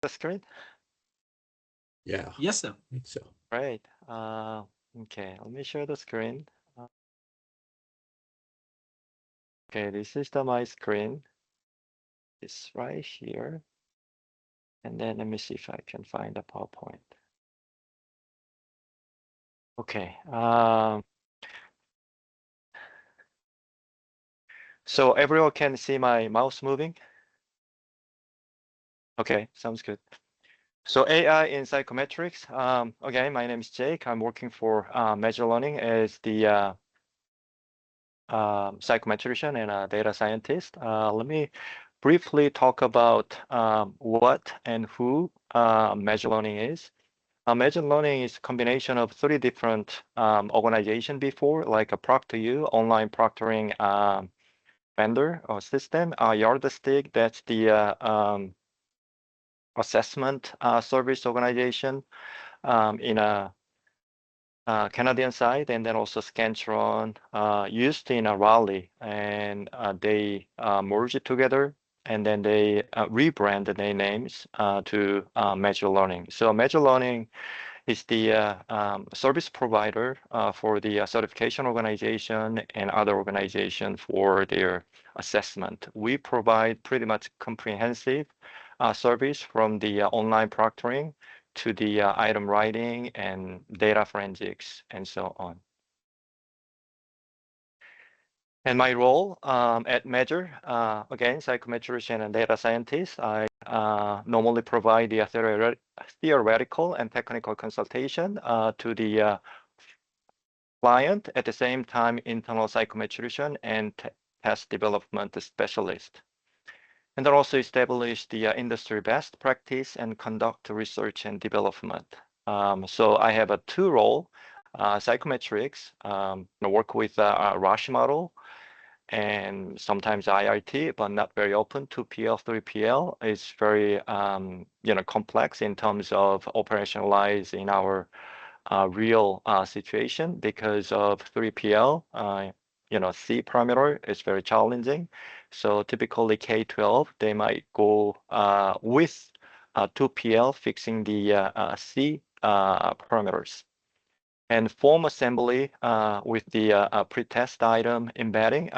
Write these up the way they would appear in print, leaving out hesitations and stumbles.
the screen? Yeah, Yes, sir. I think so. Right. Okay, let me share the screen. Okay, this is my screen. It's right here. And then let me see if I can find the PowerPoint. Okay. So everyone can see my mouse moving? Okay, sounds good. So AI in psychometrics. Okay, my name is Jake. I'm working for Measure Learning as the psychometrician and a data scientist. Let me briefly talk about what and who Measure Learning is. Measure Learning is a combination of three different organizations before, like a ProctorU, online proctoring vendor or system, Yardstick, that's the assessment service organization in a Canadian side, and then also Scantron used in a Raleigh, and they merged together, and then they rebranded their names to Measure Learning. So Measure Learning is the service provider for the certification organization and other organization for their assessment. We provide pretty much comprehensive service from the online proctoring to the item writing and data forensics and so on. And my role at Measure, again, psychometrician and data scientist, I normally provide the theoretical and technical consultation to the client, at the same time, internal psychometrician and test development specialist. And then also establish the industry best practice and conduct research and development. So I have a two role, psychometrics, work with a Rush model and sometimes IRT, but not very open. 2PL, 3PL is very complex in terms of operationalize in our real situation because of 3PL. C parameter is very challenging. So typically K-12, they might go with 2PL fixing the C parameters. And form assembly with the pretest item embedding.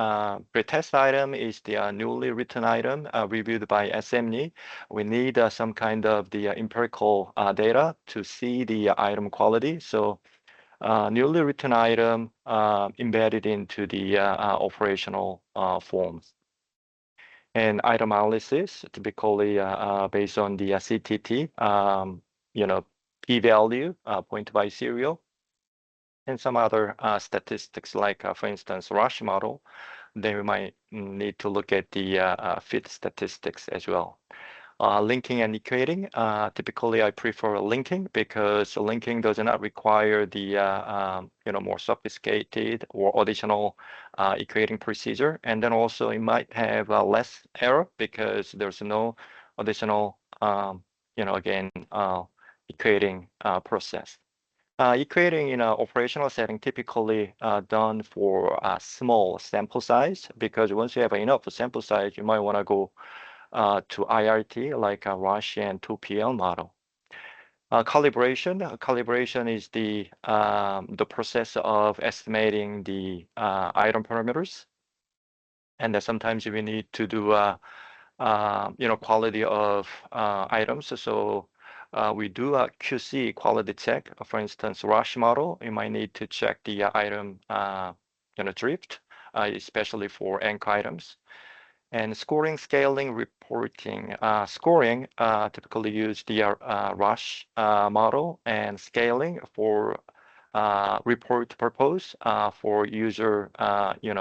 Pretest item is the newly written item reviewed by SME. We need some kind of the empirical data to see the item quality. So newly written item embedded into the operational forms. And item analysis, typically based on the CTT, p-value, point by serial, and some other statistics like, for instance, Rush model, then we might need to look at the fit statistics as well. Linking and equating, typically I prefer linking because linking does not require the more sophisticated or additional equating procedure. And then also it might have less error because there's no additional, again, equating process. Equating in an operational setting typically done for a small sample size because once you have enough sample size, you might want to go to IRT like a Rush and 2PL model. Calibration is the process of estimating the item parameters, and then sometimes we need to do quality of items. So we do a QC quality check. For instance, Rush model, you might need to check the item drift, especially for anchor items. And scoring, scaling, reporting. Scoring typically use the Rush model, and scaling for report purpose for user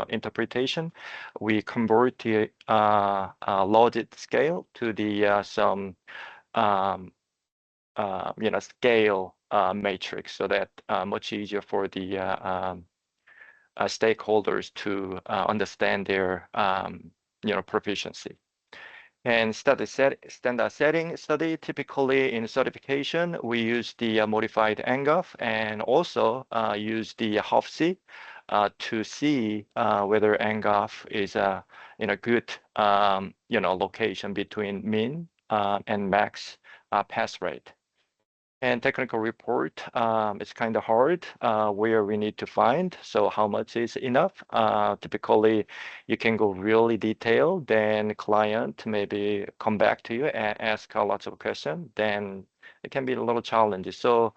interpretation. We convert the logit scale to the some scale matrix so that much easier for the stakeholders to understand their proficiency. And standard setting study, typically in certification, we use the modified NGAF and also use the HOFC to see whether NGAF is in a good location between min and max pass rate. And technical report, it's kind of hard where we need to find. So how much is enough? Typically, you can go really detailed, then client maybe come back to you and ask lots of questions. Then it can be a little challenging. So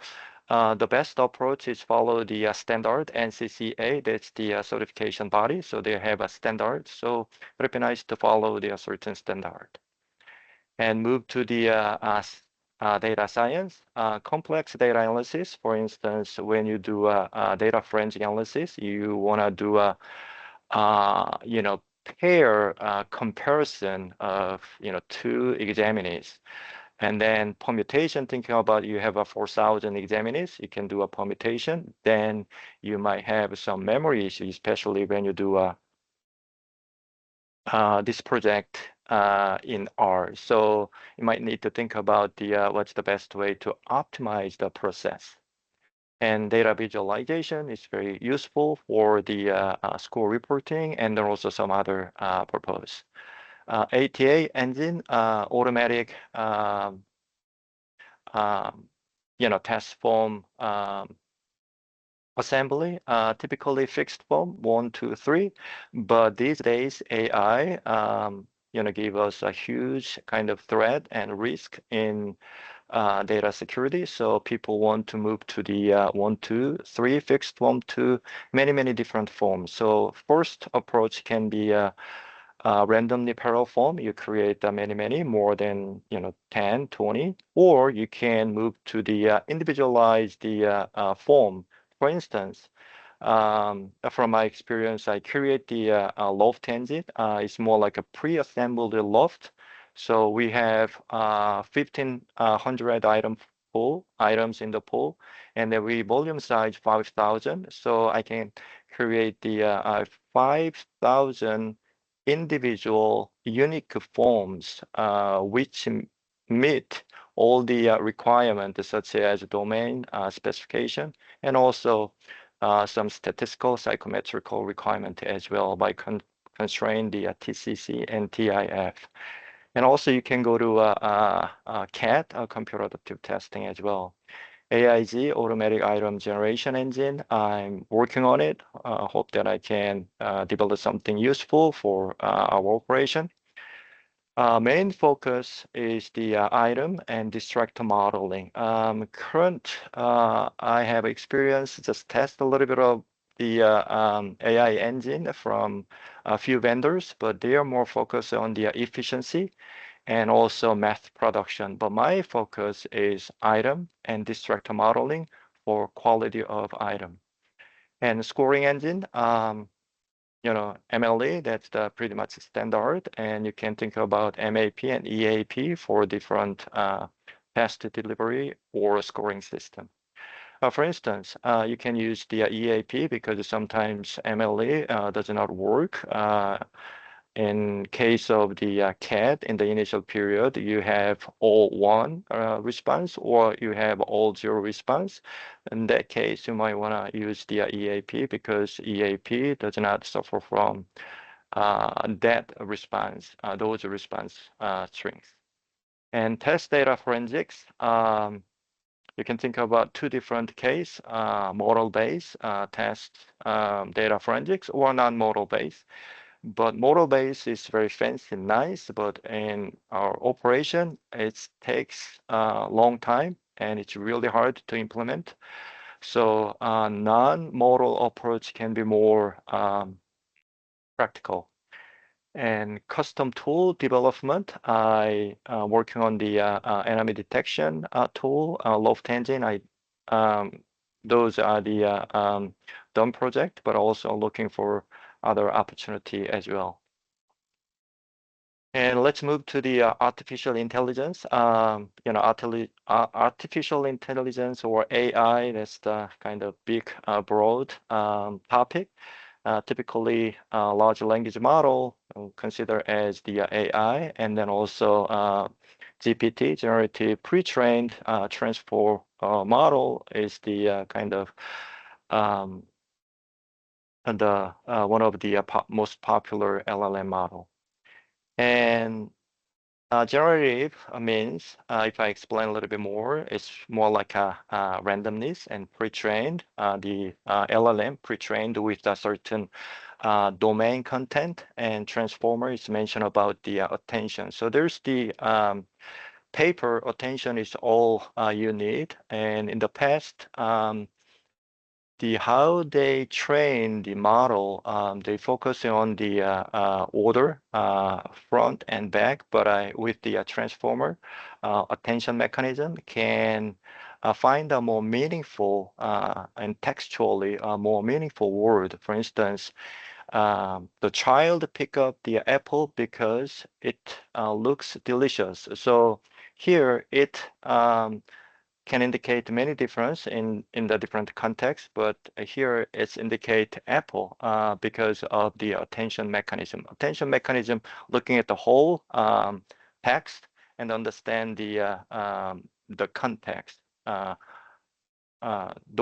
the best approach is follow the standard NCCA. That's the certification body. So they have a standard. So it would be nice to follow the certain standard and move to the data science, complex data analysis. For instance, when you do a data forensic analysis, you want to do a pair comparison of two examinees. And then permutation, thinking about you have a 4,000 examinees, you can do a permutation. Then you might have some memory issues, especially when you do this project in R. So you might need to think about what's the best way to optimize the process. And data visualization is very useful for the score reporting, and there are also some other purpose. ATA engine, automatic, um, test form assembly, typically fixed form, 1, 2, 3. But these days, AI, give us a huge kind of threat and risk in data security. So people want to move to the 1, 2, 3 fixed form to many, many different forms. So first approach can be randomly parallel form. You create many, many, more than 10, 20, or you can move to the individualized form. For instance, from my experience, I create the loft engine. It's more like a pre-assembled loft. So we have 1,500 items in the pool, and then we volume size 5,000. So I can create the 5,000 individual unique forms which meet all the requirements such as domain specification and also some statistical psychometrical requirement as well by constrain the TCC and TIF. And also you can go to CAT, computer adaptive testing as well. AIG, automatic item generation engine. I'm working on it. Hope that I can develop something useful for our operation. Main focus is the item and distractor modeling. I have experience just test a little bit of the AI engine from a few vendors, but they are more focused on the efficiency and also math production. But my focus is item and distractor modeling for quality of item. And scoring engine, MLE, that's the pretty much standard. And you can think about MAP and EAP for different test delivery or scoring system. For instance, you can use the EAP because sometimes MLE does not work. In case of the CAD, in the initial period, you have all one response or you have all zero response. In that case, you might want to use the EAP because EAP does not suffer from that response, those response strings. And test data forensics, you can think about two different case, model-based test data forensics or non-model-based. But model base is very fancy and nice, but in our operation, it takes a long time and it's really hard to implement. So non-model approach can be more practical. And custom tool development, I working on the enemy detection tool, Loft Engine. Those are the done project, but also looking for other opportunity as well. And let's move to the artificial intelligence. Artificial intelligence or AI, that's the kind of big, broad topic. Typically, large language model considered as the AI, and then also GPT, generative pre-trained transfer model, is the kind of one of the most popular LLM model. And Generative means, if I explain a little bit more, it's more like a, randomness and pre-trained. The LLM pre-trained with a certain domain content, and transformer is mentioned about the attention. So there's the paper attention is all you need. And in the past, the how they train the model, they focus on the order, front and back, but with the transformer attention mechanism can find a more meaningful and textually more meaningful word. For instance, the child pick up the apple because it looks delicious. So here it can indicate many difference in the different contexts, but here it's indicate apple because of the attention mechanism. Attention mechanism looking at the whole text and understand the context. The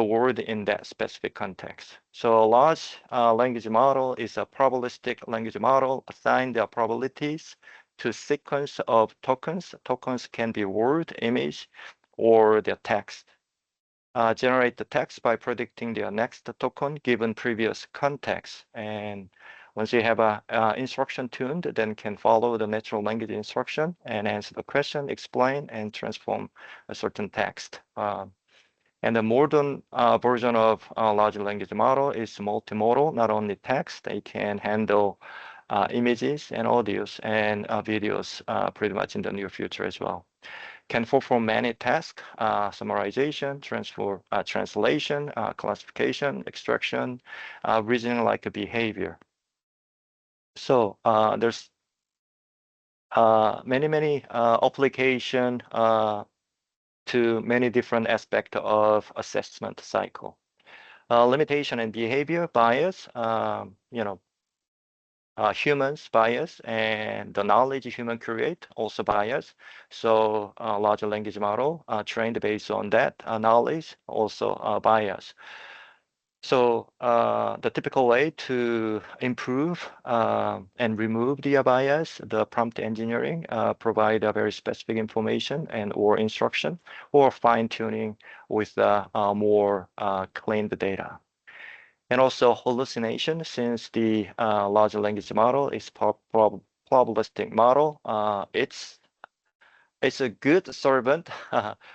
word in that specific context. So a large language model is a probabilistic language model assigned the probabilities to sequence of tokens. Tokens can be word, image, or the text. Generate the text by predicting the next token given previous context. And once you have a instruction tuned, then can follow the natural language instruction and answer the question, explain, and transform a certain text. And the modern version of large language model is multimodal, not only text, they can handle images and audios and videos pretty much in the near future as well. Can perform many tasks, summarization, translation, classification, extraction, reasoning like a behavior. So there's many application to many different aspects of assessment cycle. Limitation and behavior bias, humans bias and the knowledge human create also bias. So large language model trained based on that knowledge also bias. So the typical way to improve and remove the bias, the prompt engineering, provide a very specific information and or instruction, or fine tuning with more cleaned data. And also hallucination, since the large language model is probabilistic model, it's a good servant.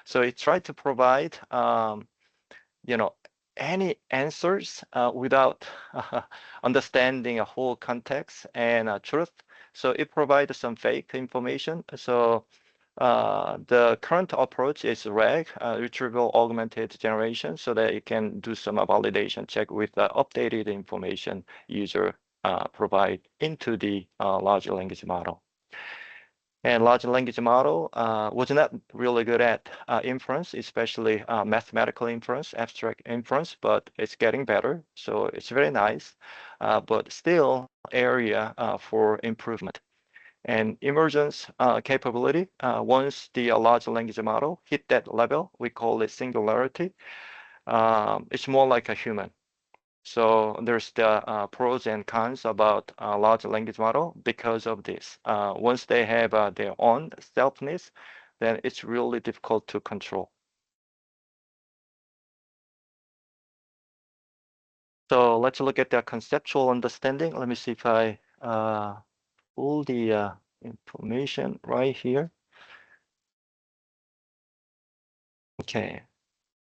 So it tries to provide you know, any answers without understanding a whole context and truth. So it provides some fake information. So the current approach is RAG, retrieval augmented generation, so that you can do some validation check with the updated information user provide into the large language model. And large language model was not really good at inference, especially mathematical inference, abstract inference, but it's getting better. So it's very nice, but still area for improvement. And emergence capability, once the large language model hit that level, we call it singularity. It's more like a human. So there's the pros and cons about large language model because of this. Once they have their own selfness, then it's really difficult to control. So let's look at the conceptual understanding. Let me see if I pull the information right here. Okay.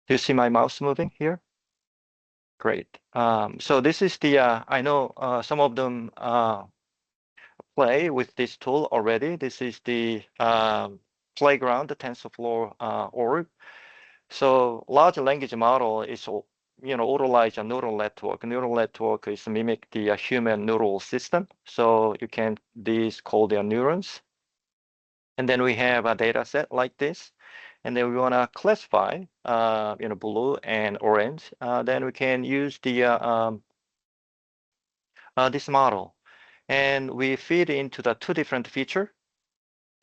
Do you see my mouse moving here? Great. So this is the, I know some of them play with this tool already. This is the playground, the TensorFlow org. So large language model is, utilize a neural network. Neural network is mimic the human neural system. So you can, these called their neurons. And then we have a data set like this. And then we want to classify, blue and orange. Then we can use the this model, and we feed into the two different feature,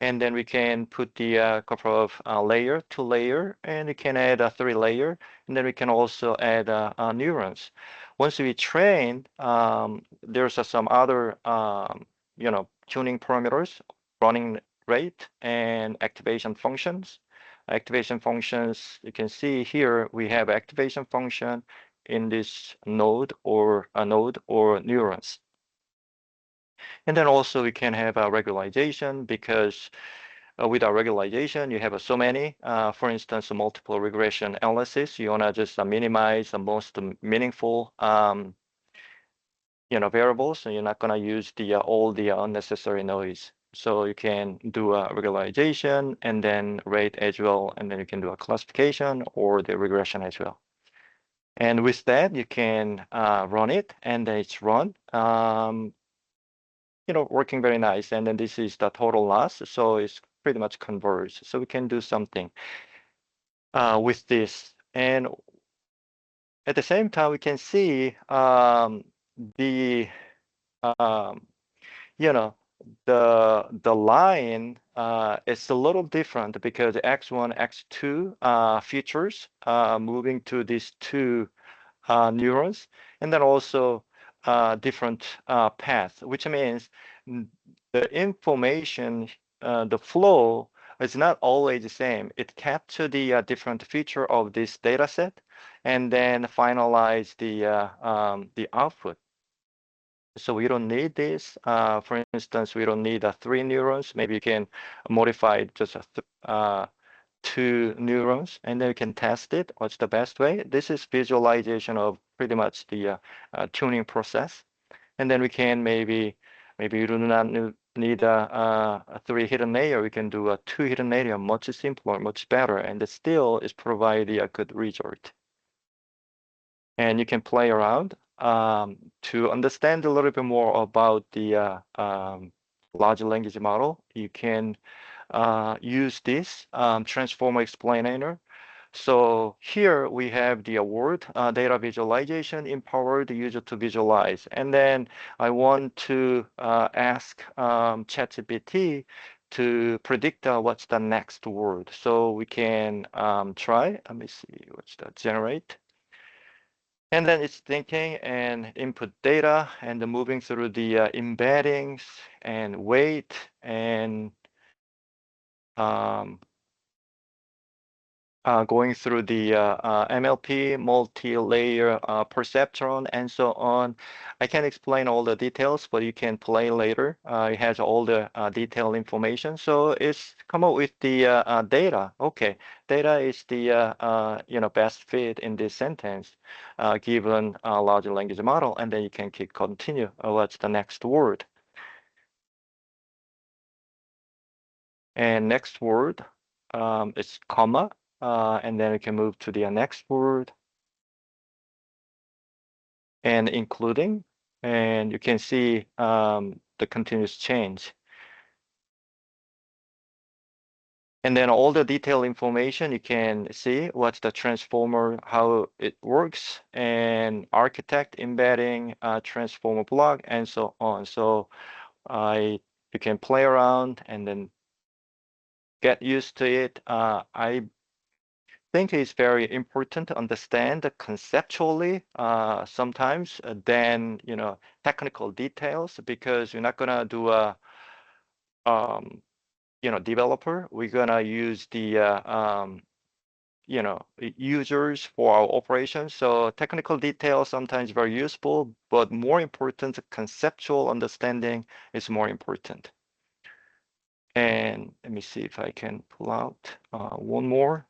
and then we can put the couple of layer, 2-layer, and we can add a 3-layer, and then we can also add neurons. Once we train, there's some other tuning parameters running rate and activation functions. Activation functions, you can see here we have activation function in this node or a node or neurons. And then also we can have a regularization because with our regularization, you have so many, for instance, multiple regression analysis. You want to just minimize the most meaningful variables, and you're not going to use all the unnecessary noise. So you can do a regularization and then rate as well, and then you can do a classification or the regression as well. And with that, you can run it, and then it's run, working very nice. And then this is the total loss, so it's pretty much converged. So we can do something with this. And at the same time, we can see the um, you know, the line is a little different because X1, X2 features moving to these two neurons, and then also different paths, which means the information, the flow is not always the same. It captures the different feature of this data set and then finalize the output. So we don't need this. For instance, we don't need 3 neurons. Maybe you can modify just 2 neurons, and then you can test it. What's the best way? This is visualization of pretty much the tuning process. And then we can maybe you do not need a 3 hidden layer. We can do a 2 hidden layer, much simpler, much better, and it still is provide a good result. And you can play around to understand a little bit more about the large language model. You can use this transformer explainer. So here we have the word data visualization, empower the user to visualize. And then I want to ask ChatGPT to predict what's the next word. So we can try, let me see, what's that, generate. And then it's thinking and input data and moving through the embeddings and weight and um, going through the MLP, multi-layer perceptron, and so on. I can't explain all the details, but you can play later. It has all the detailed information. So it's come up with the data. Okay, data is the best fit in this sentence, given a large language model, and then you can keep continue. What's the next word? And next word is comma. And then we can move to the next word and including, and you can see the continuous change. And then all the detailed information, you can see what's the transformer, how it works, and architect embedding, transformer block, and so on. So you can play around and then get used to it. I think it's very important to understand conceptually sometimes than technical details, because you're not gonna do a developer. We're gonna use the users for our operations. So technical details sometimes very useful, but more important, conceptual understanding is more important. And let me see if I can pull out one more.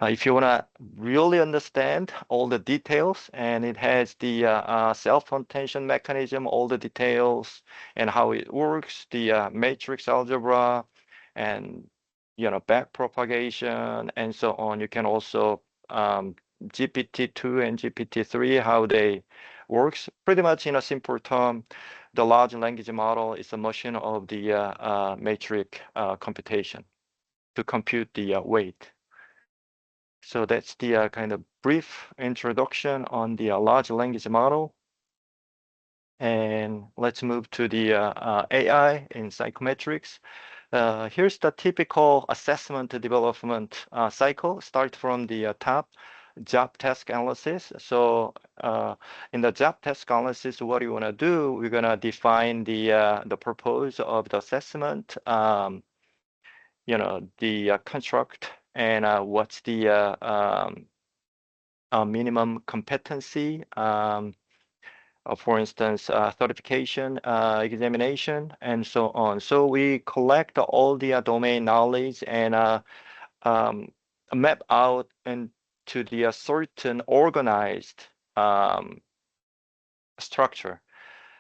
If you want to really understand all the details, and it has the self-contention mechanism, all the details and how it works, the matrix algebra, and back propagation, and so on. You can also GPT-2 and GPT-3, how they works. Pretty much in a simple term, the large language model is a machine of the matrix computation to compute the weight. So that's the kind of brief introduction on the large language model. And let's move to the AI in psychometrics. Here's the typical assessment development cycle. Start from the top. job task analysis. So in the job task analysis, what you want to do, we're going to define the purpose of the assessment, the construct, and what's the minimum competency. For instance, certification, examination, and so on. So we collect all the domain knowledge and um, map out into the certain organized um, structure.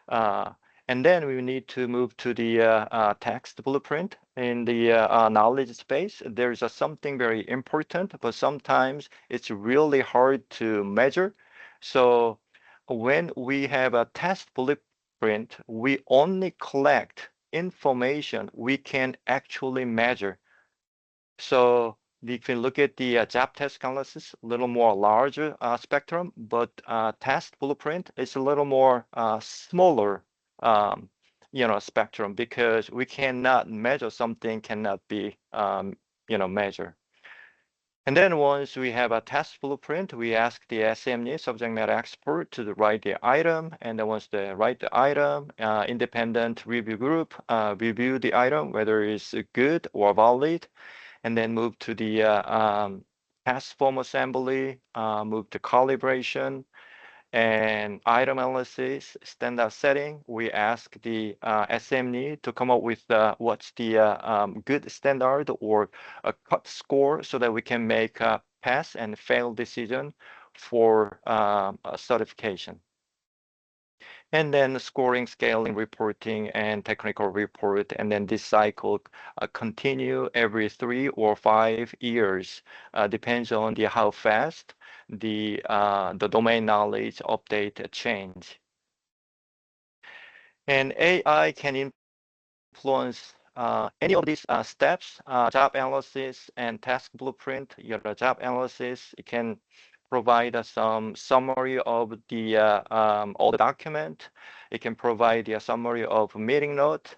Uh, and then we need to move to the text blueprint in the knowledge space. There's something very important, but sometimes it's really hard to measure. So when we have a test blueprint, we only collect information we can actually measure. So if you look at the job test analysis, a little more larger spectrum, but test blueprint is a little more smaller, um, spectrum because we cannot measure something cannot be, measured. And then once we have a test blueprint, we ask the SME, subject matter expert, to write the item. And then once they write the item, independent review group review the item, whether it's good or valid, and then move to the task form assembly, move to calibration and item analysis, standard setting. We ask the SME to come up with what's the good standard or a cut score so that we can make a pass and fail decision for certification. And then scoring, scaling, reporting, and technical report. And then this cycle continue every 3 or 5 years. Depends on the how fast the domain knowledge update change. And AI can influence any of these steps, job analysis and task blueprint. Your job analysis, it can provide some summary of the all the document. It can provide a summary of meeting note,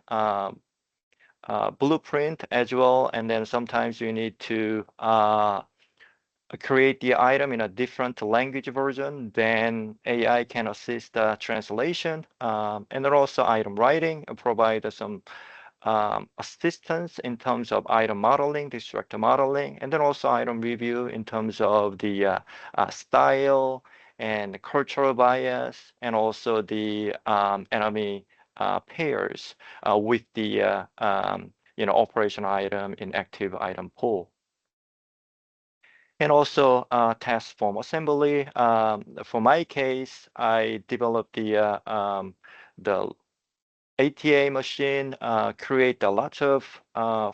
blueprint as well, and then sometimes you need to create the item in a different language version, then AI can assist translation, and then also item writing, provide some assistance in terms of item modeling, distractor modeling, and then also item review in terms of the style and cultural bias, and also the enemy pairs with the operation item in active item pool. And also task form assembly. For my case, I developed the ATA machine, create a lot of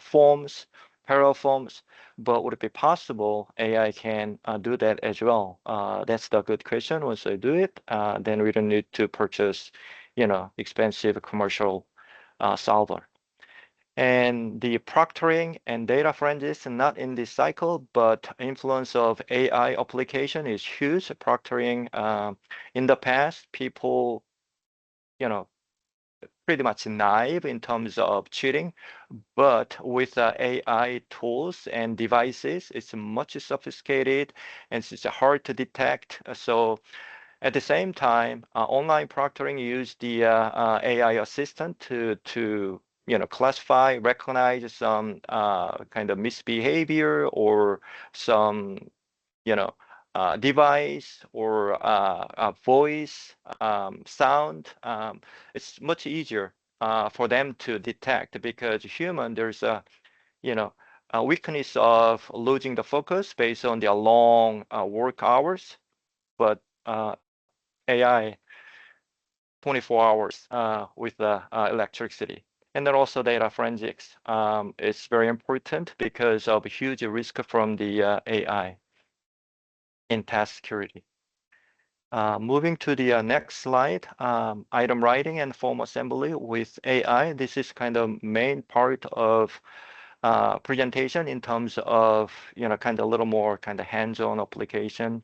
forms, parallel forms, but would it be possible AI can do that as well? That's the good question. Once I do it, then we don't need to purchase, expensive commercial solver. And the proctoring and data forensics not in this cycle, but influence of AI application is huge. Proctoring in the past, people, pretty much naive in terms of cheating, but with AI tools and devices, it's much sophisticated and it's hard to detect. So at the same time, online proctoring use the AI assistant to classify, recognize some kind of misbehavior or some device or a voice, sound. It's much easier for them to detect because human there's you know a weakness of losing the focus based on their long work hours, but AI 24 hours with the electricity. And then also data forensics is very important because of a huge risk from the AI in task security. Moving to the next slide, item writing and form assembly with AI. This is kind of main part of presentation in terms of, kind of a little more kind of hands-on application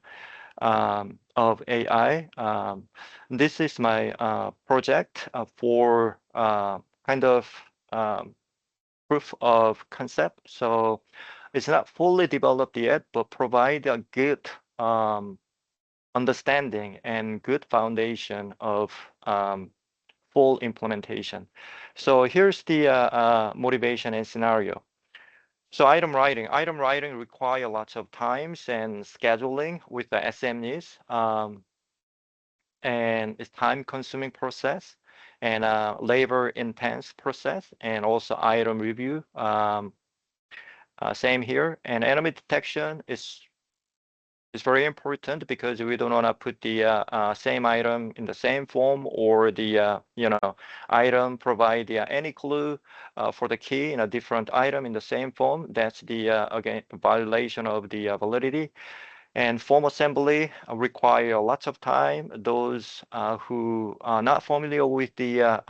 of AI. This is my project for kind of proof of concept. So it's not fully developed yet, but provide a good understanding and good foundation of full implementation. So here's the motivation and scenario. So item writing require lots of times and scheduling with the SMEs, and it's time-consuming process and labor-intense process, and also item review. Same here. And enemy detection is very important because we don't want to put the same item in the same form, or the item provide any clue for the key in a different item in the same form. That's the again violation of the validity. And form assembly require lots of time. Those who are not familiar with the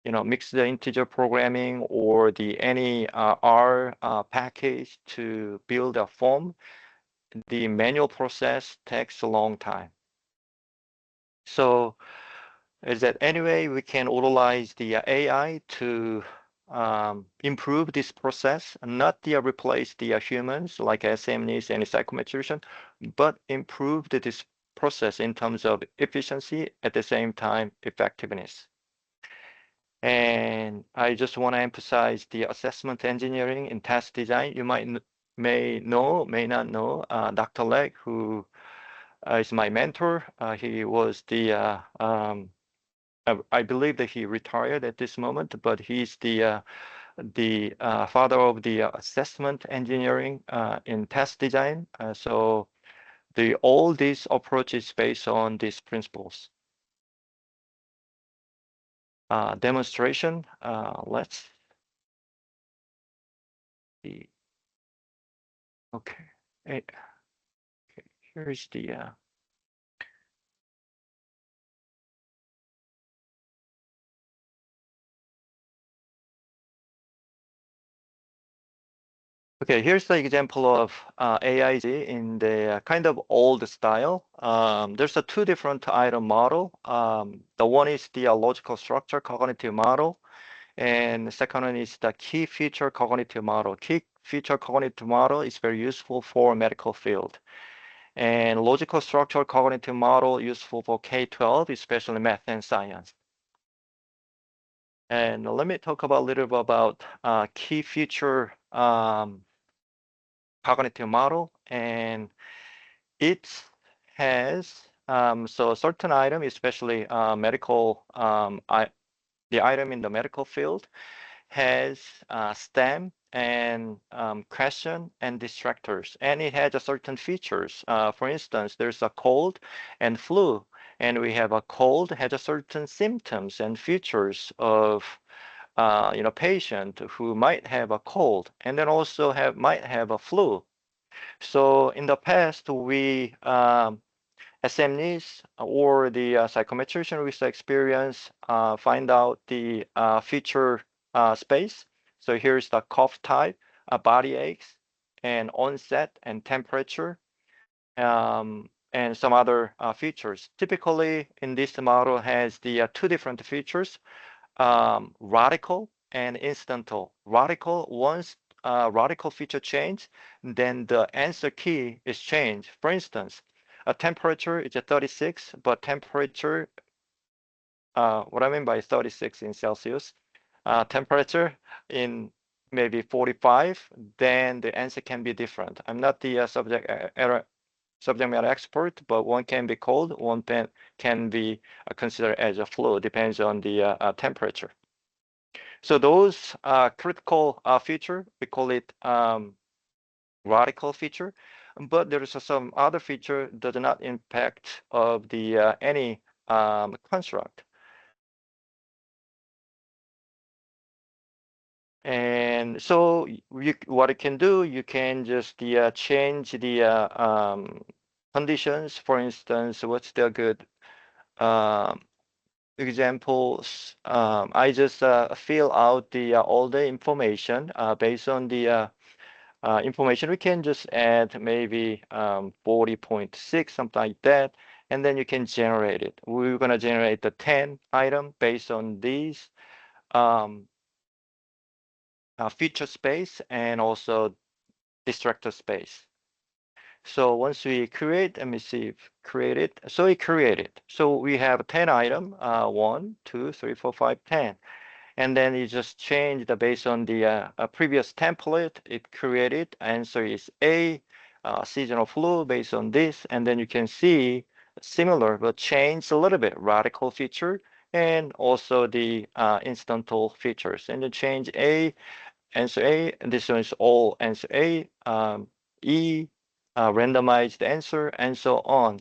mixed integer programming or the any R package to build a form, the manual process takes a long time. So is that anyway, we can utilize the AI to improve this process, not replace the humans like SMEs and psychometrician, but improve this process in terms of efficiency, at the same time effectiveness. And I just want to emphasize the assessment engineering and test design. You may not know Dr. Legg, who is my mentor. He was I believe that he retired at this moment, but he's the father of the assessment engineering in test design. So all these approaches based on these principles. Demonstration. Let's see. Okay. Eh, okay. Here's the Okay, here's the example of AIZ in the kind of old style. There's two different item model. The one is the logical structure cognitive model, and the second one is the key feature cognitive model. Key feature cognitive model is very useful for medical field. And logical structure cognitive model useful for K-12, especially math and science. And let me talk about a little bit about key feature cognitive model. And it has so certain item, especially medical, the item in the medical field has stem and question and distractors, and it has a certain features. For instance, there's a cold and flu, and we have a cold has a certain symptoms and features of patient who might have a cold, and then also might have a flu. So in the past, we SMEs or the psychometrician with experience find out the feature space. So here's the cough type, body aches, and onset and temperature, and some other features. Typically, in this model has the two different features, radical and incidental. Radical, once radical feature change, then the answer key is changed. For instance, a temperature is a 36, but temperature, what I mean by 36 in Celsius, temperature in maybe 45, then the answer can be different. I'm not the subject matter expert, but one can be cold, one can be considered as a flu, depends on the temperature. So those critical feature, we call it radical feature, but there is some other feature that does not impact of the any construct. And so what you can do, you can just change the conditions. For instance, what's the good examples? I just fill out all the information based on the information. We can just add maybe 40.6, something like that, and then you can generate it. We're going to generate the 10 item based on these feature space and also distractor space. So once we create, let me see if create it. So we create it. So we have 10 item, 1, 2, 3, 4, 5, 10. And then you just change the based on the previous template. It created answer is A, seasonal flu based on this, and then you can see similar but change a little bit radical feature and also the incidental features. And then change A, answer A, and this one is all answer A, E, randomized answer, and so on.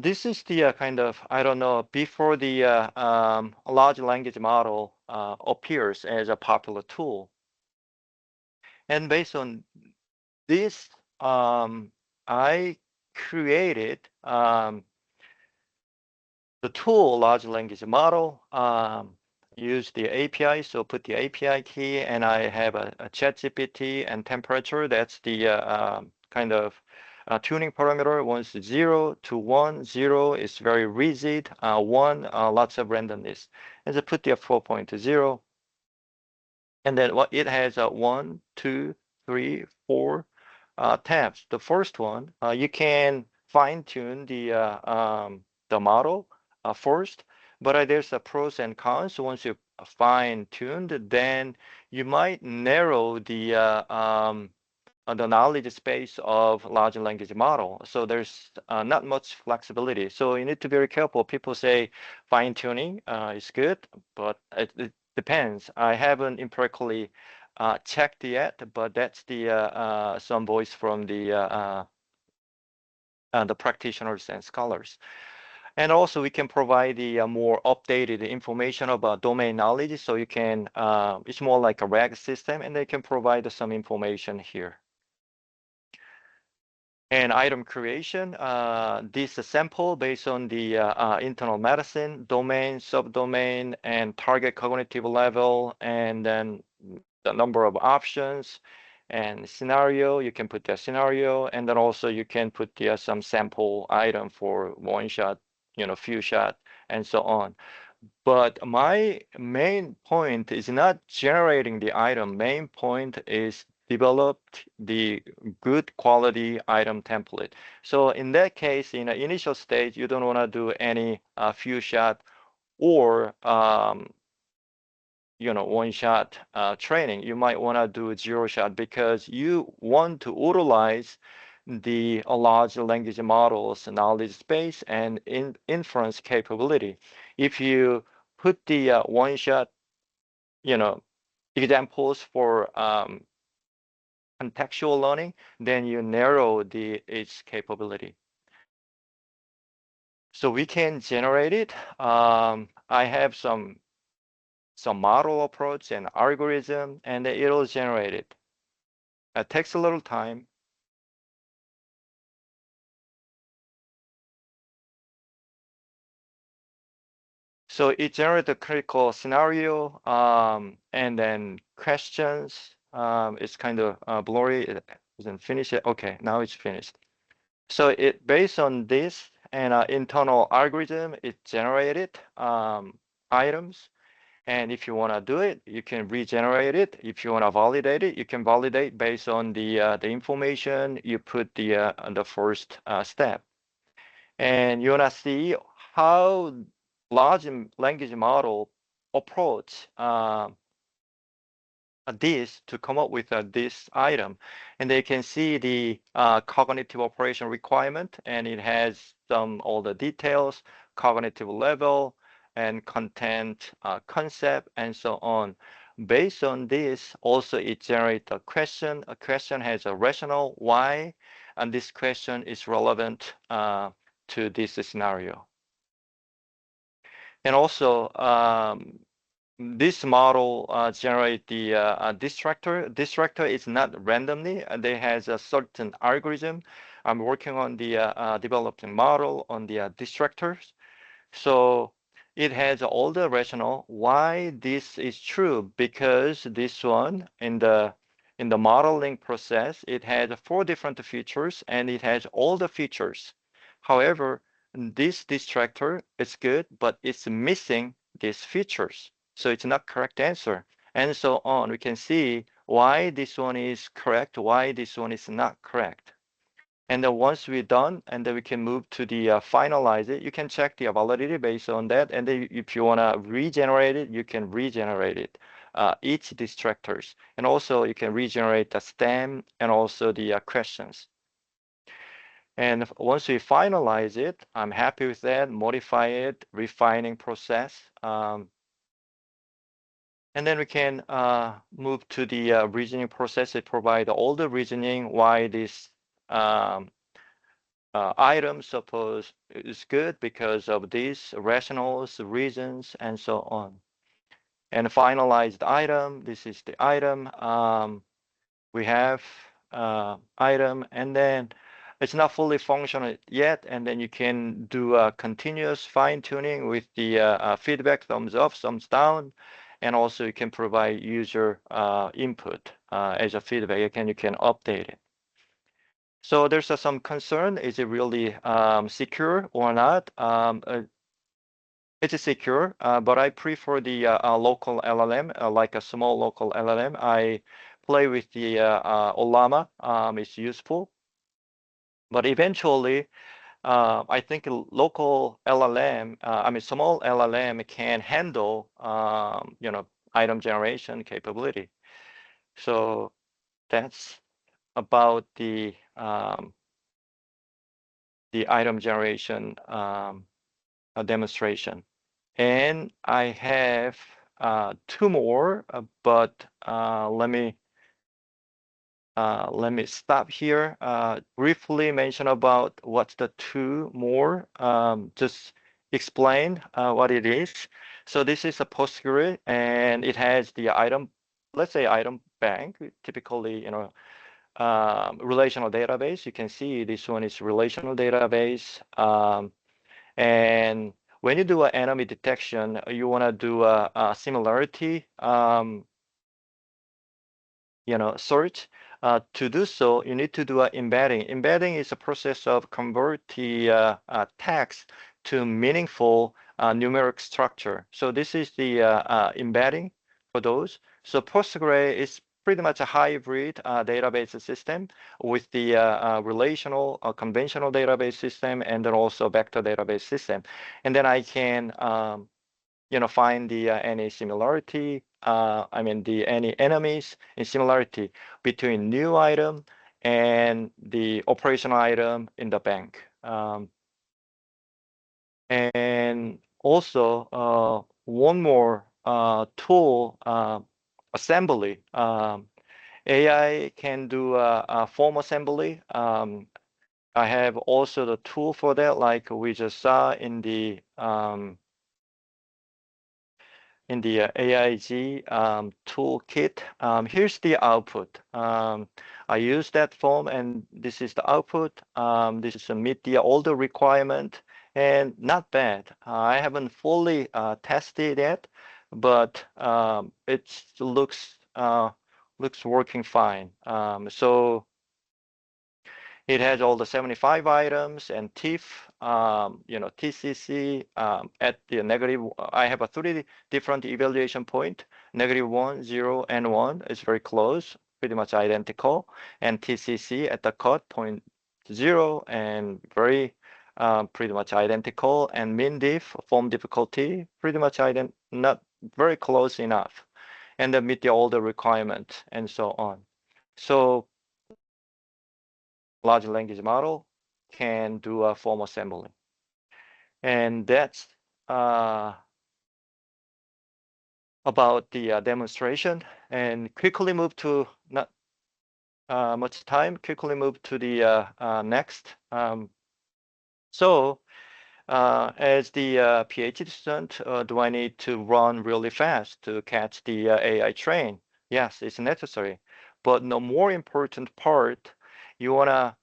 This is the kind of, I don't know, before the large language model appears as a popular tool. And based on this, I created the tool large language model, use the API. So put the API key, and I have a ChatGPT and temperature. That's the kind of tuning parameter. Once 0 to 1, 0 is very rigid. 1, lots of randomness. And so put the 4.0. And then what it has 1, 2, 3, 4 tabs. The first one, you can fine tune the model first, but there's a pros and cons. So once you fine tuned, then you might narrow the knowledge space of large language model. So there's not much flexibility. So you need to be very careful. People say fine tuning is good, but it depends. I haven't empirically checked yet, but that's the some voice from the practitioners and scholars. And also we can provide the more updated information about domain knowledge. So you can, it's more like a RAG system, and they can provide some information here. And item creation, this sample based on the internal medicine, domain, subdomain, and target cognitive level, and then the number of options and scenario. You can put the scenario, and then also you can put the, some sample item for one shot, few shot, and so on. But my main point is not generating the item. Main point is developed the good quality item template. So in that case, in the initial stage, you don't want to do any few shot or one shot training. You might want to do zero shot because you want to utilize the large language models knowledge space and inference capability. If you put the one shot, you know, examples for contextual learning, then you narrow its capability. So we can generate it. I have some model approach and algorithm, and it'll generate it. It takes a little time. So it generates a critical scenario, and then questions. It's kind of blurry. It doesn't finish it. Okay, now it's finished. So it based on this and internal algorithm, it generated items. And if you want to do it, you can regenerate it. If you want to validate it, you can validate based on the information you put the first step. And you want to see how large language model approach this to come up with this item. And they can see the cognitive operation requirement, and it has all the details, cognitive level, and content concept, and so on. Based on this, also it generates a question. A question has a rationale why, and this question is relevant to this scenario. And also, this model generate the distractor. Distractor is not randomly. They has a certain algorithm. I'm working on the developing model on the distractors. So it has all the rationale why this is true, because this one in the modeling process, it has 4 different features and it has all the features. However, this distractor is good, but it's missing these features. So it's not correct answer. And so on. We can see why this one is correct, why this one is not correct. And then once we're done, and then we can move to the finalize it. You can check the validity based on that. And then if you want to regenerate it, you can regenerate it, each distractors. And also you can regenerate the stem and also the questions. And once we finalize it, I'm happy with that, modify it, refining process. And then we can move to the reasoning process. It provides all the reasoning why this um, item suppose is good because of these rationals, reasons, and so on. And finalized item, this is the item. We have item, and then it's not fully functional yet, and then you can do a continuous fine tuning with the feedback, thumbs up, thumbs down, and also you can provide user input as a feedback. You can update it. So there's some concern. Is it really secure or not? It's secure, but I prefer the local LLM, like a small local LLM. I play with the Olama. It's useful, but eventually, I think a local LLM, I mean, small LLM can handle, item generation capability. So that's about the item generation demonstration. And I have two more, but let me stop here. Briefly mention about what's the two more. Just explain what it is. So this is a Postgre, and it has the item, let's say item bank, typically, relational database. You can see this one is relational database. And when you do an enemy detection, you want to do a similarity, search. To do so, you need to do an embedding. Embedding is a process of convert the text to meaningful numeric structure. So this is the embedding for those. So Postgre is pretty much a hybrid database system with the relational conventional database system and then also vector database system. And then I can find the any similarity, I mean the any enemies in similarity between new item and the operational item in the bank. And also one more tool, assembly. AI can do a form assembly. I have also the tool for that, like we just saw in the AIG toolkit. Here's the output. I use that form, and this is the output. This is meet the older requirement, and not bad. I haven't fully tested it, but it looks working fine. So it has all the 75 items and TIFF, TCC at the negative. I have a three different evaluation point, -1, 0, and 1. It's very close, pretty much identical. And TCC at the cut point 0 and very pretty much identical. And min diff, form difficulty, pretty much not very close enough. And then meet all the requirements and so on. So large language model can do a form assembly. And that's about the demonstration. And quickly move to, not much time, quickly move to the next. So as the PhD student, do I need to run really fast to catch the AI train? Yes, it's necessary. But the more important part, you want to,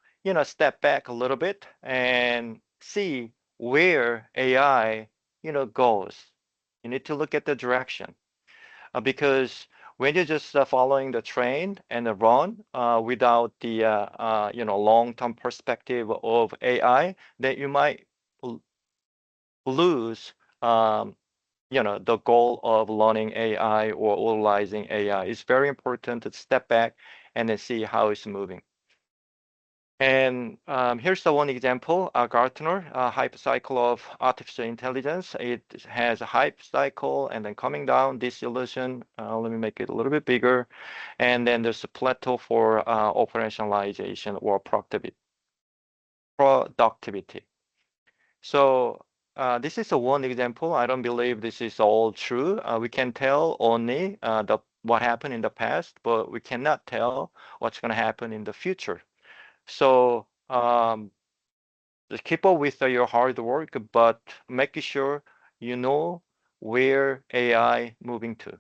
step back a little bit and see where AI, goes. You need to look at the direction because when you're just following the train and the run without the, long-term perspective of AI, then you might lose the goal of learning AI or utilizing AI. It's very important to step back and then see how it's moving. And here's the one example, Gartner hype cycle of artificial intelligence. It has a hype cycle and then coming down, disillusion. Let me make it a little bit bigger. And then there's a plateau for operationalization or productivity. So this is a one example. I don't believe this is all true. We can tell only what happened in the past, but we cannot tell what's going to happen in the future. So just keep up with your hard work, but make sure you know where AI moving to.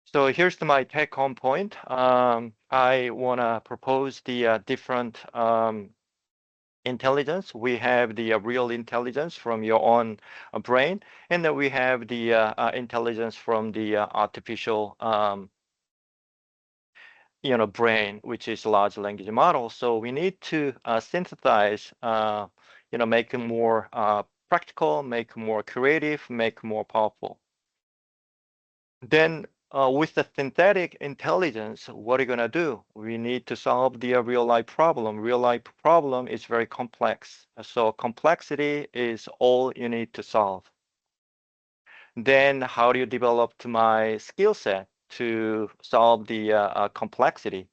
So here's my take-home point. I want to propose the different intelligence. We have the real intelligence from your own brain, and then we have the intelligence from the artificial brain, which is large language model. So we need to synthesize, make it more practical, make it more creative, make it more powerful. Then with the synthetic intelligence, what are you going to do? We need to solve the real life problem. Real life problem is very complex. So complexity is all you need to solve. Then how do you develop my skill set to solve the complexity?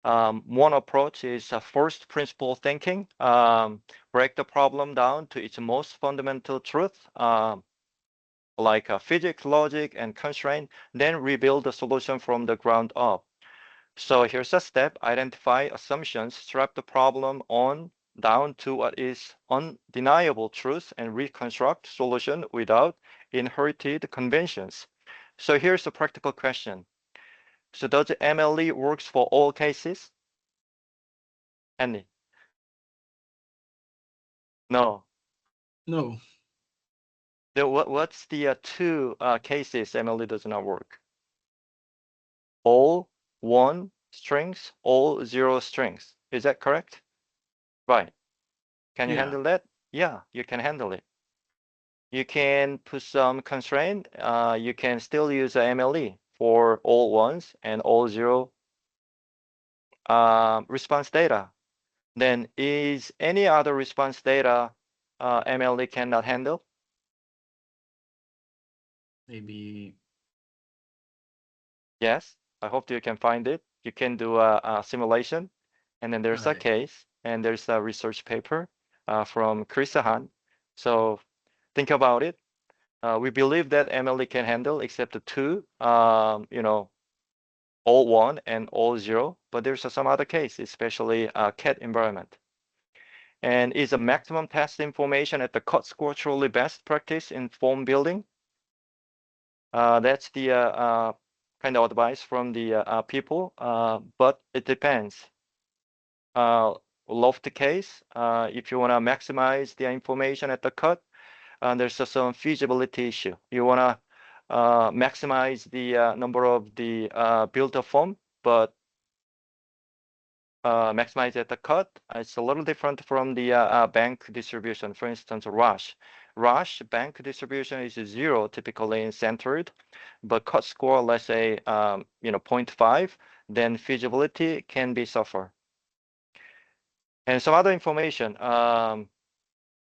One approach is first principle thinking. Break the problem down to its most fundamental truth, like physics, logic, and constraint, then rebuild the solution from the ground up. So here's a step. Identify assumptions, strap the problem on down to what is undeniable truth, and reconstruct solution without inherited conventions. So here's a practical question. So does MLE works for all cases? Any? No. No. What's the two cases MLE does not work? All one strings, all zero strings. Is that correct? Right. Can you Yeah. handle that? Yeah, you can handle it. You can put some constraint. You can still use a MLE for all ones and all zero response data. Then is any other response data MLE cannot handle? Maybe. Yes, I hope you can find it. You can do a simulation, and then there's a Right. case, and there's a research paper from Chris Han. So think about it. We believe that MLE can handle except the two, all one and all zero, but there's some other case, especially CAT environment. And is a maximum test information at the cut score truly best practice in form building? That's the kind of advice from the people, but it depends. Love the case. If you want to maximize the information at the cut, there's some feasibility issue. You want to maximize the number of the built-up form, but maximize at the cut. It's a little different from the bank distribution. For instance, Rush. Rush bank distribution is zero typically in centered, but cut score, let's say, 0.5, then feasibility can be suffer. And some other information.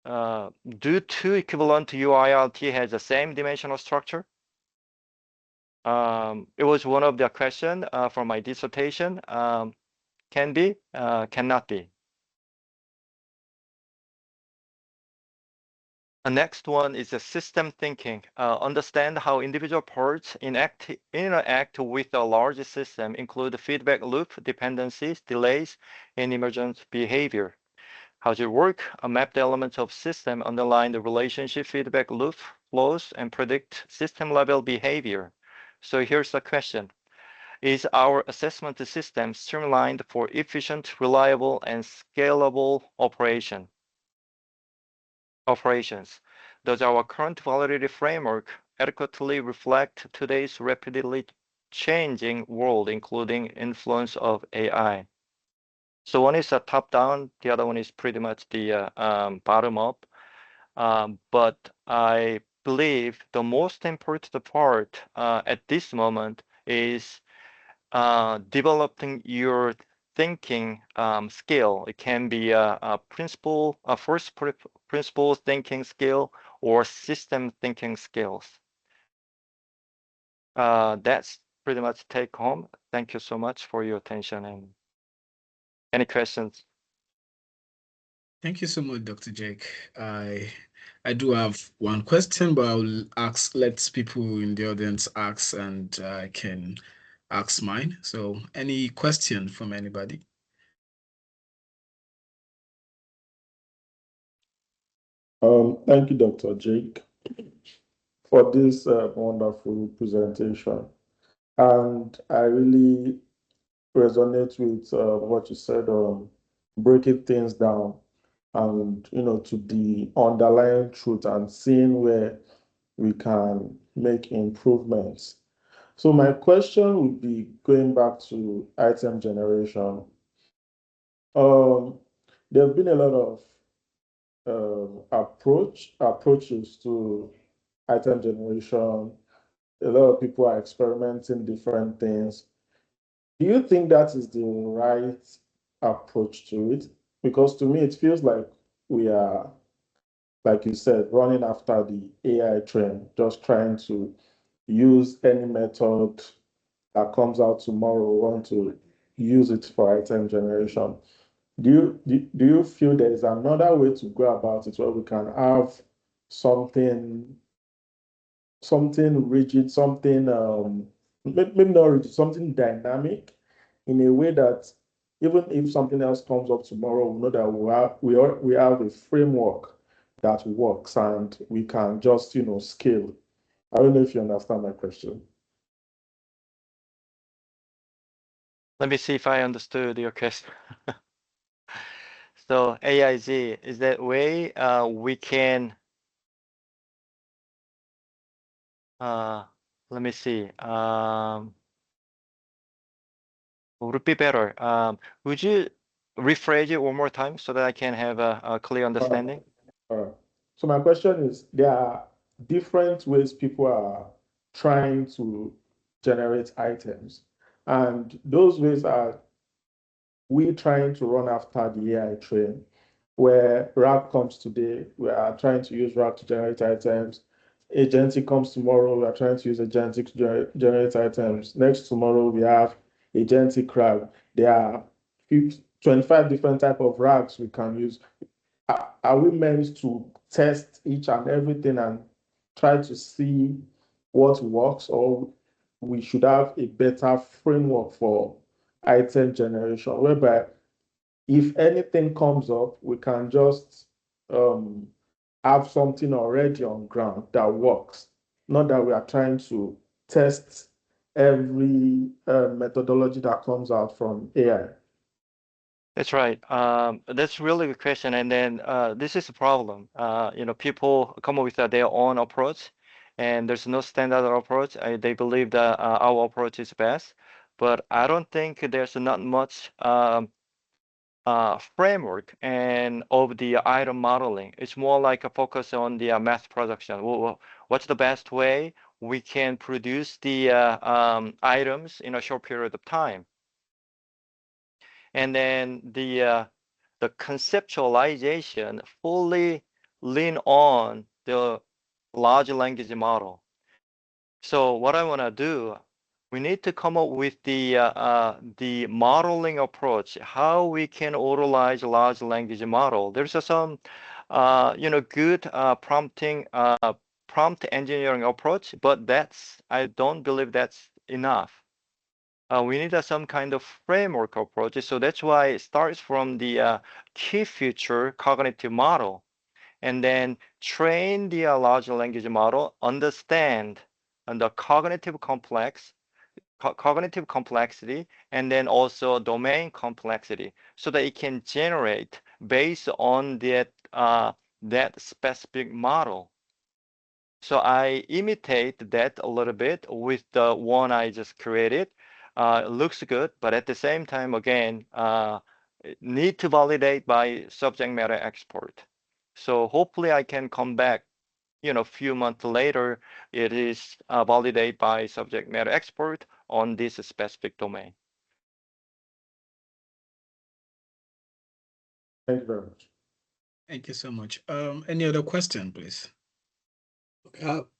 Do two equivalent UIRT has the same dimensional structure? It was one of the question from my dissertation. Can be, cannot be. The next one is a system thinking. Understand how individual parts interact with a large system, include feedback loop, dependencies, delays, and emergent behavior. How does it work? Map the elements of system, underline the relationship, feedback loop, flows, and predict system level behavior. So here's the question. Is our assessment system streamlined for efficient, reliable, and scalable operations? Does our current validity framework adequately reflect today's rapidly changing world, including influence of AI? So one is a top-down, the other one is pretty much the bottom-up. But I believe the most important part at this moment is developing your thinking skill. It can be a principle, a principles thinking skill or system thinking skills. That's pretty much take home. Thank you so much for your attention and any questions? Thank you so much, Dr. Jake. I do have one question, but I'll let people in the audience ask, and I can ask mine. So, any question from anybody? Thank you, Dr. Jake, for this wonderful presentation. And I really resonate with what you said on breaking things down and, to the underlying truth and seeing where we can make improvements. So my question would be going back to item generation. Um, there have been a lot of approaches to item generation. A lot of people are experimenting different things. Do you think that is the right approach to it? Because to me, it feels like we are, like you said, running after the AI trend, just trying to use any method that comes out tomorrow, we want to use it for item generation. Do you feel there is another way to go about it where we can have something something rigid, something maybe not rigid, something dynamic in a way that even if something else comes up tomorrow, we know that we have a framework that works and we can just scale. I don't know if you understand my question. Let me see if I understood your question. So AIZ, is that way we can, uh, let me see, would it be better? Would you rephrase it one more time so that I can have a clear Uh, understanding? uh, so my question is, there are different ways people are trying to generate items, and those ways are we trying to run after the AI train, where RAG comes today, we are trying to use RAG to generate items. Agentic comes tomorrow, we are trying to use agentic to generate items. Next tomorrow, we have agentic RAG. There are 25 different type of RAGs we can use. Are we meant to test each and everything and try to see what works, or we should have a better framework for item generation, whereby if anything comes up, we can just um, have something already on ground that works, not that we are trying to test every methodology that comes out from AI. That's right. That's really good question. And then this is a problem. People come up with their own approach, and there's no standard approach. They believe that our approach is best, but I don't think there's not much framework and of the item modeling. It's more like a focus on the mass production. What's the best way we can produce the items in a short period of time? And then the conceptualization fully lean on the large language model. So what I want to do, we need to come up with the modeling approach, how we can utilize large language model. There's some good prompt engineering approach, but I don't believe that's enough. We need some kind of framework approach. So that's why it starts from the key feature cognitive model, and then train the large language model, understand the cognitive complexity, and then also domain complexity, so that it can generate based on that specific model. So I imitate that a little bit with the one I just created. It looks good, but at the same time, again, need to validate by subject matter expert. So hopefully I can come back, few months later, it is validated by subject matter expert on this specific domain. Thank you very much. Thank you so much. Any other question, please?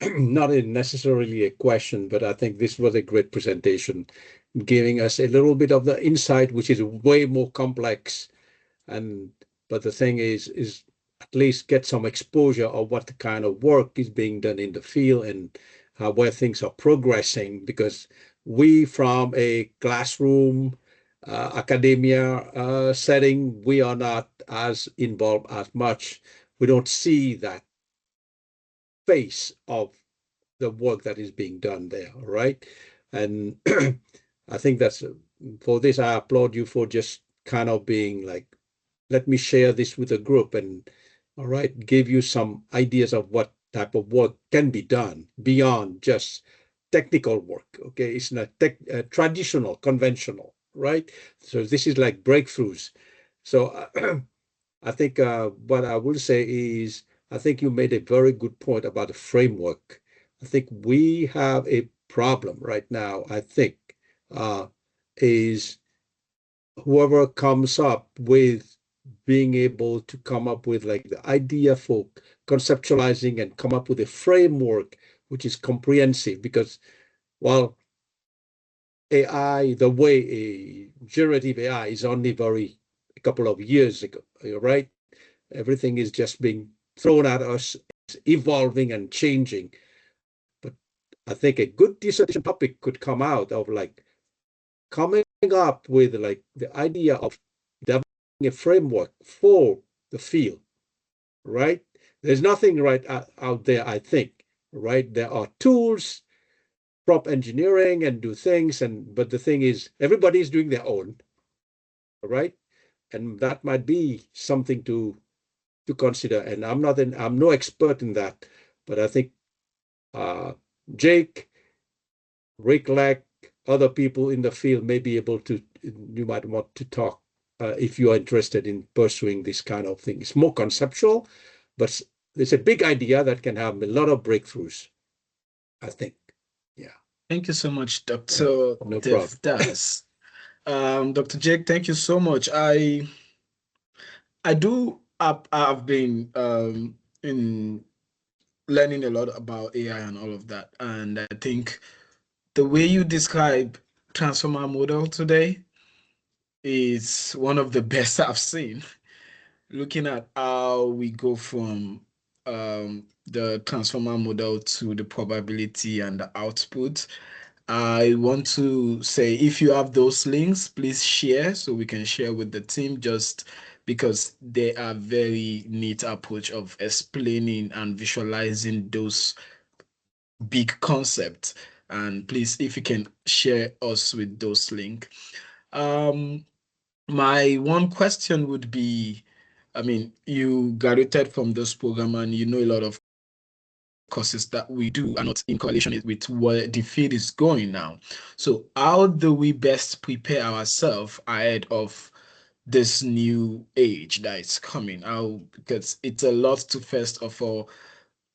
Not necessarily a question, but I think this was a great presentation, giving us a little bit of the insight, which is way more complex. But the thing is at least get some exposure of what the kind of work is being done in the field and where things are progressing. Because we, from a classroom, academia setting, we are not as involved as much. We don't see that face of the work that is being done there, right? And I think that's for this, I applaud you for just kind of being like, let me share this with a group and all right, give you some ideas of what type of work can be done beyond just technical work. Okay, it's not traditional, conventional, right? So this is like breakthroughs. So I think what I will say is, I think you made a very good point about the framework. I think we have a problem right now, I think, is whoever comes up with being able to come up with like the idea for conceptualizing and come up with a framework which is comprehensive. Because while AI, the way a generative AI is only a couple of years ago, right? Everything is just being thrown at us, it's evolving and changing. But I think a good dissertation topic could come out of like coming up with like the idea of developing a framework for the field, right? There's nothing right out there, I think, right? There are tools, prompt engineering and do things, but the thing is everybody's doing their own, right? And that might be something to consider. And I'm no expert in that, but I think Jake, Rick Lack, other people in the field may be able to, you might want to talk if you are interested in pursuing this kind of thing. It's more conceptual, but it's a big idea that can have a lot of breakthroughs, I think. Yeah. Thank you so much, Dr. No problem. Devdas. Dr. Jake, thank you so much. I've been in learning a lot about AI and all of that. And I think the way you describe transformer model today is one of the best I've seen. Looking at how we go from the transformer model to the probability and the output. I want to say if you have those links, please share so we can share with the team, just because they are very neat approach of explaining and visualizing those big concepts. And please, if you can share us with those links. My one question would be, I mean, you graduated from this program and you know a lot of courses that we do are not in correlation with where the field is going now. So how do we best prepare ourselves ahead of this new age that is coming? How, because it's a lot to first of all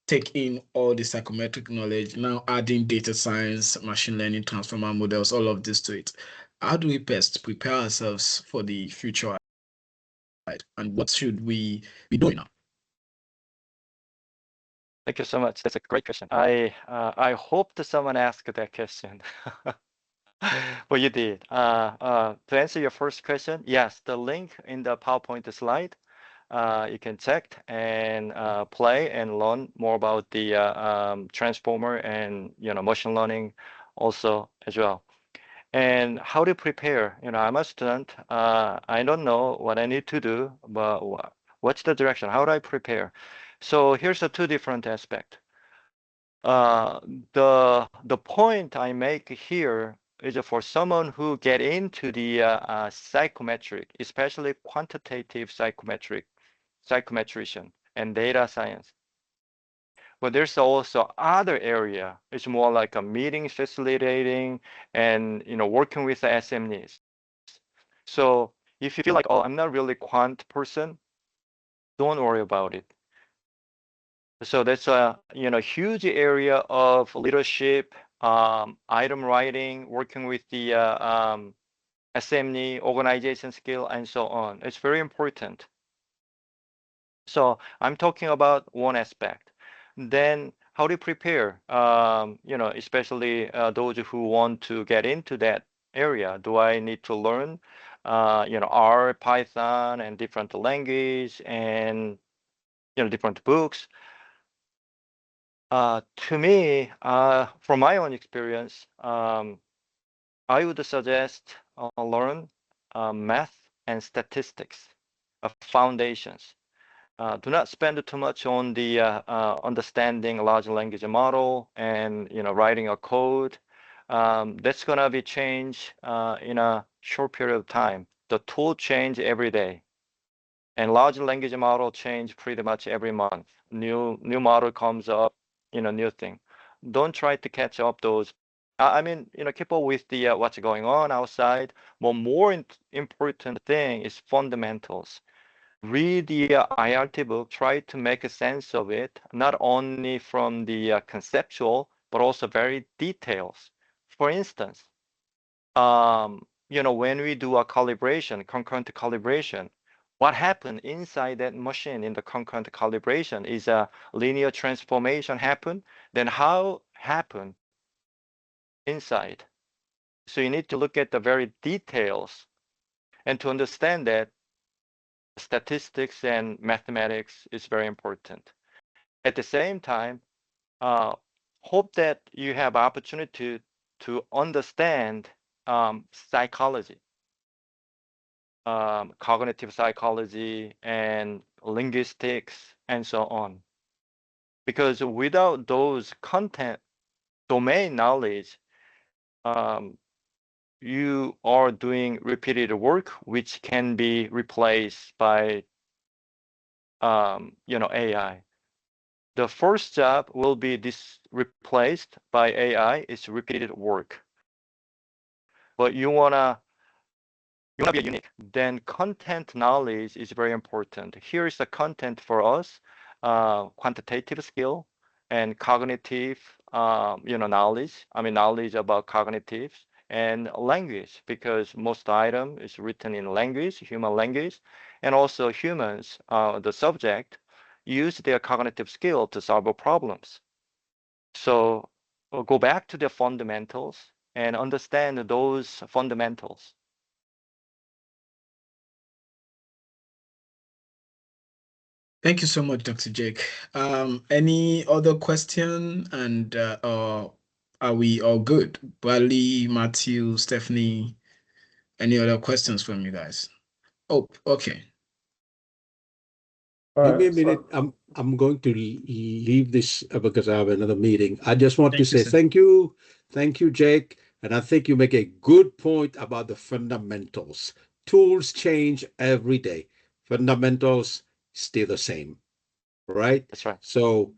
take in all the psychometric knowledge, now adding data science, machine learning, transformer models, all of this to it. How do we best prepare ourselves for the future? And what should we be doing now? Thank you so much. That's a great question. I hope that someone asked that question. Well, you did. To answer your first question, yes, the link in the PowerPoint slide, you can check and play and learn more about the transformer and machine learning also as well. And how to prepare? I'm a student. I don't know what I need to do, but what's the direction? How do I prepare? So here's the two different aspects. The point I make here is for someone who get into the psychometric, especially quantitative psychometrician and data science. But there's also other area. It's more like a meeting facilitating and working with the SMEs. So if you feel like, oh, I'm not really quant person, don't worry about it. So that's a huge area of leadership, item writing, working with the SME, organization skill, and so on. It's very important. So I'm talking about one aspect. Then how to prepare, especially those who want to get into that area. Do I need to learn, R, Python, and different language, and different books? To me, from my own experience, I would suggest learn math and statistics, foundations. Do not spend too much on the understanding a large language model and writing a code. That's gonna be changed in a short period of time. The tool change every day, and large language model change pretty much every month. New model comes up, new thing. Don't try to catch up those. I mean, keep up with the what's going on outside. But more important thing is fundamentals. Read the IRT book, try to make a sense of it, not only from the conceptual, but also very details. For instance, when we do a calibration, concurrent calibration, what happened inside that machine in the concurrent calibration is a linear transformation happen. Then how happen inside? So you need to look at the very details, and to understand that statistics and mathematics is very important. At the same time, hope that you have opportunity to understand psychology, cognitive psychology, and linguistics, and so on. Because without those content domain knowledge, you are doing repeated work, which can be replaced by AI. The first job will be replaced by AI. It's repeated work. But you wanna be unique. Then content knowledge is very important. Here is the content for us: quantitative skill and cognitive, knowledge. I mean, knowledge about cognitive and language, because most item is written in language, human language, and also humans, the subject, use their cognitive skill to solve problems. So we'll go back to the fundamentals and understand those fundamentals. Thank you so much, Dr. Jake. Any other question? And are we all good? Bali, Matthew, Stephanie, any other questions from you guys? Oh, okay. All Give me a right. minute. I'm going to leave this because I have another meeting. I just want to Thank you, say sir. thank you, Jake. And I think you make a good point about the fundamentals. Tools change every day. Fundamentals stay the same, right? That's right. So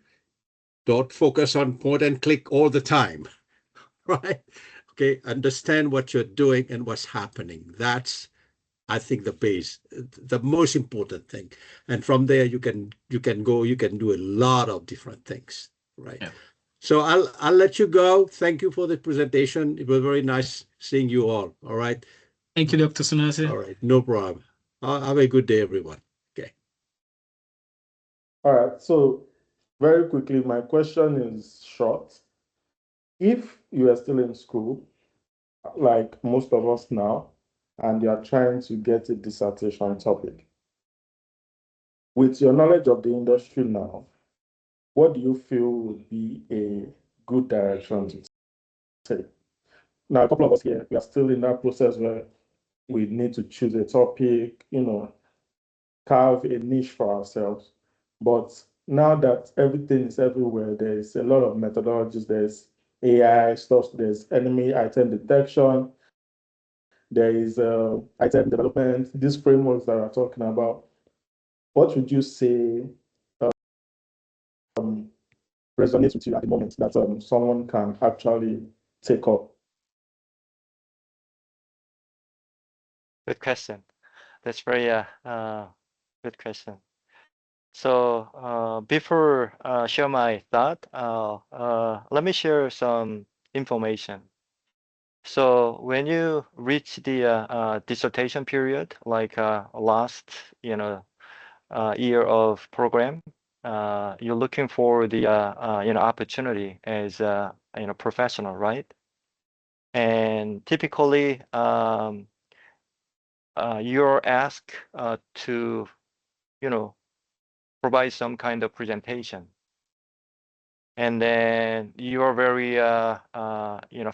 don't focus on point and click all the time, right? Okay, understand what you're doing and what's happening. That's, I think, the most important thing. And from there, you can do a lot of different things, right? Yeah. So I'll let you go. Thank you for the presentation. It was very nice seeing you all. All right. Thank you, Dr. Sunase. All right. No problem. Have a good day, everyone. Okay. All right. So very quickly, my question is short. If you are still in school, like most of us now, and you are trying to get a dissertation topic, with your knowledge of the industry now, what do you feel would be a good direction to take? Now, a couple of us here, we are still in that process where we need to choose a topic, carve a niche for ourselves. But now that everything is everywhere, there's a lot of methodologies. There's AI stuff, there's enemy item detection, there is item development, these frameworks that we're talking about. What would you say resonates with you at the moment that someone can actually take up? Good question. That's very good question. So before share my thought, let me share some information. So when you reach the dissertation period, like last, year of program, you're looking for the opportunity as a professional, right? And typically, you're asked to provide some kind of presentation, and then you're very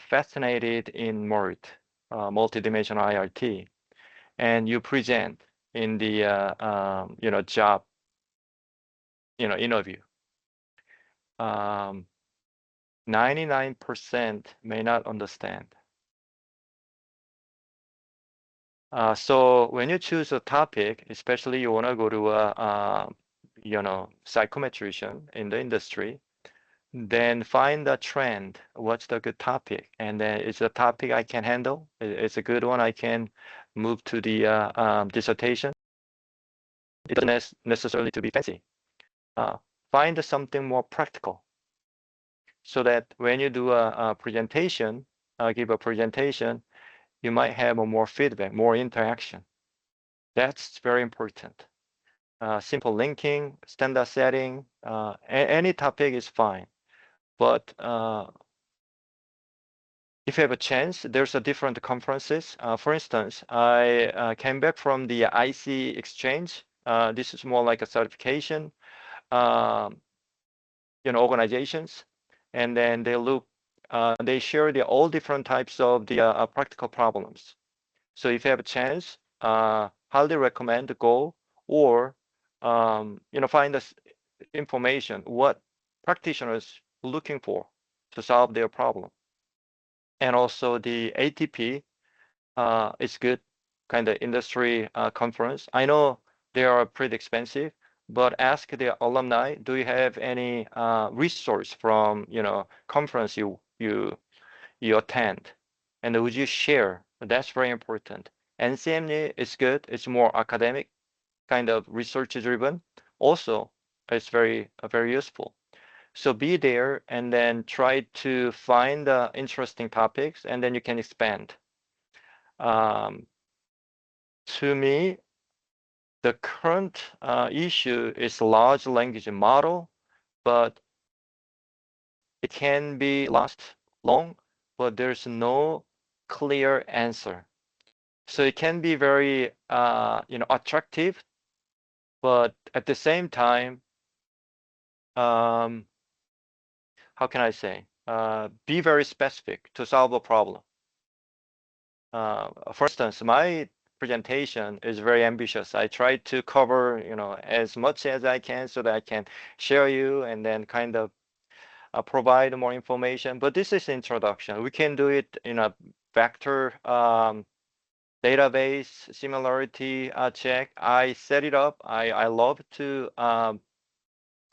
fascinated in MORT, multidimensional IRT, and you present in the job interview. 99% may not understand. So when you choose a topic, especially you want to go to a psychometrician in the industry, then find the trend. What's the good topic? And then it's a topic I can handle. It's a good one. I can move to the dissertation. It doesn't necessarily to be fancy. Find something more practical, so that when you do a presentation, give a presentation, you might have more feedback, more interaction. That's very important. Simple linking, standard setting, any topic is fine. But if you have a chance, there's a different conferences. For instance, I came back from the IC exchange. This is more like a certification, organizations, and then they share all different types of the practical problems. So if you have a chance, highly recommend to go, or find this information what practitioners looking for to solve their problem. And also the ATP is good kind of industry conference. I know they are pretty expensive, but ask the alumni, do you have any resource from conference you attend, and would you share? That's very important. NCME is good. It's more academic, kind of research driven. Also, it's very useful. So be there and then try to find interesting topics, and then you can expand. To me, the current issue is large language model, but it can be last long, but there's no clear answer. So it can be very attractive, but at the same time, how can I say? Be very specific to solve a problem. For instance, my presentation is very ambitious. I try to cover as much as I can so that I can share you and then kind of provide more information. But this is introduction. We can do it in a vector database similarity check. I set it up. I love to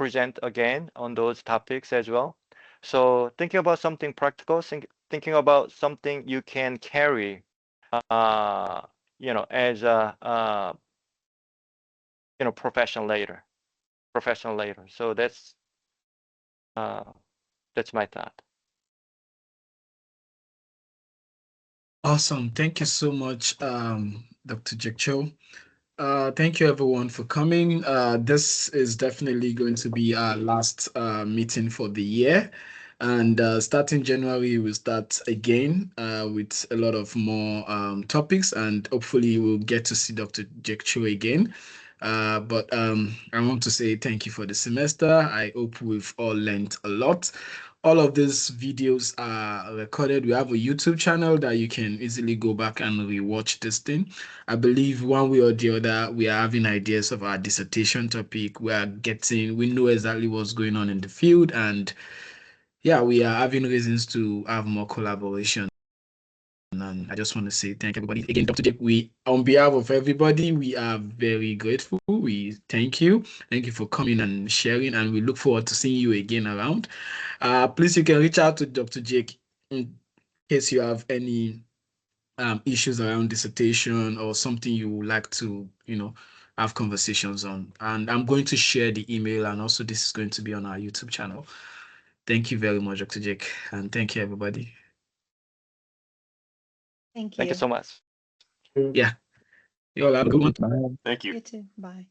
present again on those topics as well. So thinking about something practical, thinking about something you can carry, as a professional later. So that's my thought. Awesome. Thank you so much, Dr. Jekcho. Thank you everyone for coming. This is definitely going to be our last meeting for the year. And starting January, we'll start again with a lot of more topics, and hopefully we'll get to see Dr. Jekcho again. But I want to say thank you for the semester. I hope we've all learned a lot. All of these videos are recorded. We have a YouTube channel that you can easily go back and rewatch this thing. I believe one way or the other, we are having ideas of our dissertation topic. We know exactly what's going on in the field, and yeah, we are having reasons to have more collaboration. And I just want to say thank everybody again, Dr. Jake. On behalf of everybody, we are very grateful. We thank you. Thank you for coming and sharing, and we look forward to seeing you again around. Please, you can reach out to Dr. Jake in case you have any issues around dissertation or something you would like to, have conversations on. And I'm going to share the email, and also this is going to be on our YouTube channel. Thank you very much, Dr. Jake, and thank you, everybody. Thank you. Thank you so much. Yeah. You all have a good one. Bye. Thank you. You too. Bye.